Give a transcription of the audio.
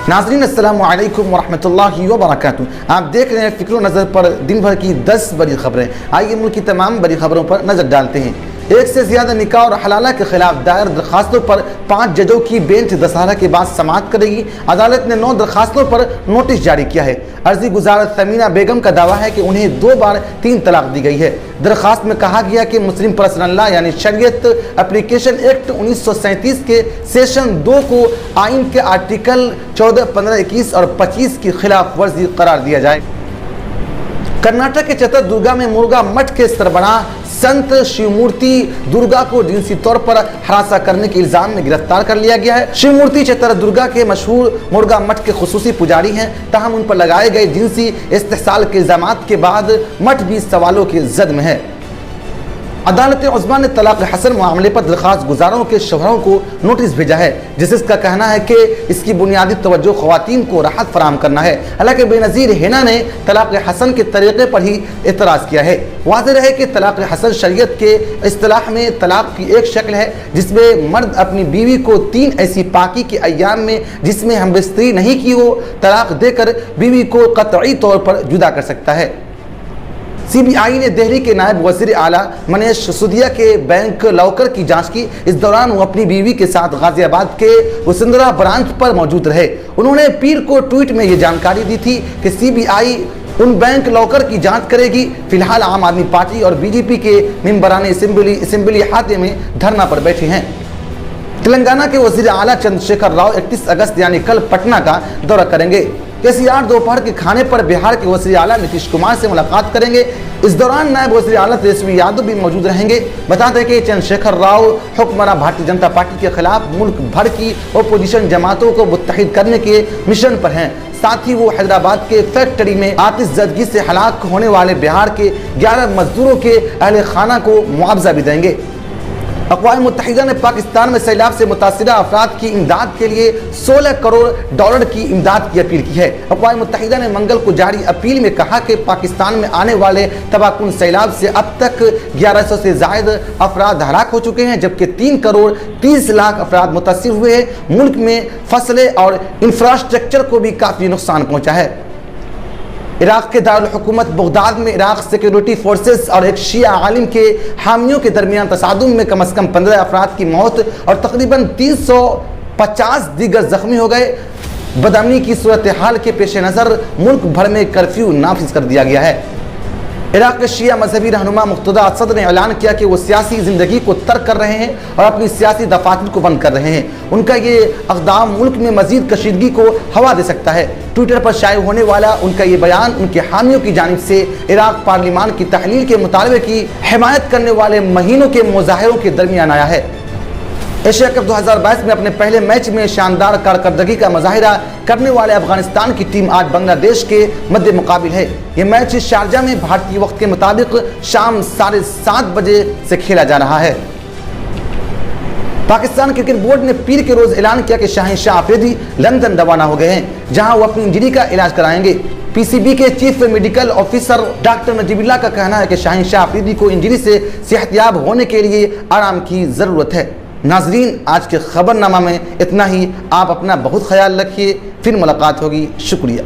नाज़रीन अस्सलामु अलैकुम वरहमतुल्लाहि वबरकातुहू। आप देख रहे हैं फ़िक्र नज़र पर दिन भर की 10 बड़ी खबरें। आइए मुल्क की तमाम बड़ी खबरों पर नज़र डालते हैं। एक से ज़्यादा निकाह और हलाला के खिलाफ दायर दरखास्तों पर 5 जजों की बेंच दशहरा के बाद समाअत करेगी। अदालत ने 9 दरखास्तों पर नोटिस जारी किया है। अर्जी गुजार समीना बेगम का दावा है कि उन्हें 2 बार 3 तलाक दी गई है। दरखास्त में कहा गया कि मुस्लिम पर्सनल लॉ यानी शरीयत एप्लीकेशन एक्ट 1937 के सेशन 2 को आइन के आर्टिकल 14, 15, 21 और 25 की खिलाफ वर्जी करार दिया जाए। कर्नाटक के चित्रदुर्गा में मुर्गा मठ के सरबराह संत शिवमूर्ति दुर्गा को जिनसी तौर पर हरासा करने के इल्जाम में गिरफ्तार कर लिया गया है। शिवमूर्ति चित्रदुर्गा के मशहूर मुर्गा मठ के खुसूसी पुजारी हैं, ताहम उन पर लगाए गए जिनसी इस्तेहसाल के इल्जामात के बाद मठ भी सवालों के जद में है। अदालत उज़्मा ने तलाक हसन मामले पर दरखास्त गुजारों के शोहरों को नोटिस भेजा है, जिसका कहना है कि इसकी बुनियादी तवज्जो ख़वातीन को राहत फराहम करना है। हालांकि बेनज़ीर हिना ने तलाक हसन के तरीक़े पर ही एतराज़ किया है। वाज़ेह रहे कि तलाक हसन शरीयत के इस्तिलाह में तलाक की एक शक्ल है जिसमें मर्द अपनी बीवी को 3 ऐसी पाकी के अय्याम में जिसमें हमबिस्तरी नहीं की हो तलाक देकर बीवी को क़तई तौर पर जुदा कर सकता है। CBI ने दिल्ली के नायब वज़ीर आला मनीष सिसोदिया के बैंक लॉकर की जांच की। इस दौरान वो अपनी बीवी के साथ गाजियाबाद के वसुंधरा ब्रांच पर मौजूद रहे। उन्होंने पीर को ट्वीट में ये जानकारी दी थी कि CBI उन बैंक लॉकर की जांच करेगी। फिलहाल आम आदमी पार्टी और BJP के मेंबरान असेंबली हाथे में धरना पर बैठे हैं। तेलंगाना के वज़ीर आला चंद्रशेखर राव 31 अगस्त यानी कल पटना का दौरा करेंगे। KCR दोपहर के खाने पर बिहार के वज़ीर आला नीतीश कुमार से मुलाकात करेंगे। इस दौरान नायब वज़ीर आला तेजस्वी यादव भी मौजूद रहेंगे। बता दें कि चंद्रशेखर राव हुक्मरान भारतीय जनता पार्टी के खिलाफ मुल्क भर की अपोजिशन जमातों को मुत्तहिद करने के मिशन पर हैं। साथ ही वो हैदराबाद के फैक्ट्री में आतिशज़दगी से हलाक होने वाले बिहार के 11 मजदूरों के अहले खाना को मुआवजा भी देंगे। अक़वाम मुत्तहिदा ने पाकिस्तान में सैलाब से मुतासिरा अफराद की इमदाद के लिए $16 करोड़ की इमदाद की अपील की है। अक़वाम मुत्तहिदा ने मंगल को जारी अपील में कहा कि पाकिस्तान में आने वाले तबाहकुन सैलाब से अब तक 1100 से ज़ायद अफराद हलाक हो चुके हैं, जबकि 3 करोड़ 30 लाख अफराद मुतासिर हुए हैं। मुल्क में फसलें और इंफ्रास्ट्रक्चर को भी काफ़ी नुकसान पहुँचा है। इराक़ के दारुल हुकूमत बगदाद में इराक़ सिक्योरिटी फोर्सेस और एक शिया आलिम के हामियों के दरमियान तसादुम में कम से कम 15 अफराद की मौत और तकरीबन 350 दीगर जख्मी हो गए। बदअमनी की सूरत हाल के पेश नज़र मुल्क भर में कर्फ्यू नाफिज कर दिया गया है। इराक़ के शिया मजहबी रहनुमा मुक़्तदा असद ने ऐलान किया कि वो सियासी ज़िंदगी को तर्क कर रहे हैं और अपनी सियासी दफातर को बंद कर रहे हैं। उनका ये इक़दाम मुल्क में मज़ीद कशीदगी को हवा दे सकता है। ट्विटर पर शाये होने वाला उनका ये बयान उनके हामियों की जानिब से इराक़ पार्लिमान की तहलील के मुतालबे की हिमायत करने वाले महीनों के मुज़ाहिरों के दरमियान आया है। एशिया कप 2022 में अपने पहले मैच में शानदार कारकर्दगी का मुजाहिरा करने वाले अफगानिस्तान की टीम आज बांग्लादेश के मद्दे मुकाबिल है। ये मैच शारजा में भारतीय वक्त के मुताबिक शाम 7:30 बजे से खेला जा रहा है। पाकिस्तान क्रिकेट बोर्ड ने पीर के रोज ऐलान किया कि शहंशाह अफरीदी लंदन रवाना हो गए हैं, जहां वो अपनी इंजरी का इलाज कराएंगे। PCB के chief medical officer doctor Najibullah का कहना है कि शहंशाह अफरीदी को इंजरी से सेहतयाब होने के लिए आराम की ज़रूरत है। नाजरीन, आज के खबरनामा में इतना ही। आप अपना बहुत ख्याल रखिए। फिर मुलाकात होगी। शुक्रिया।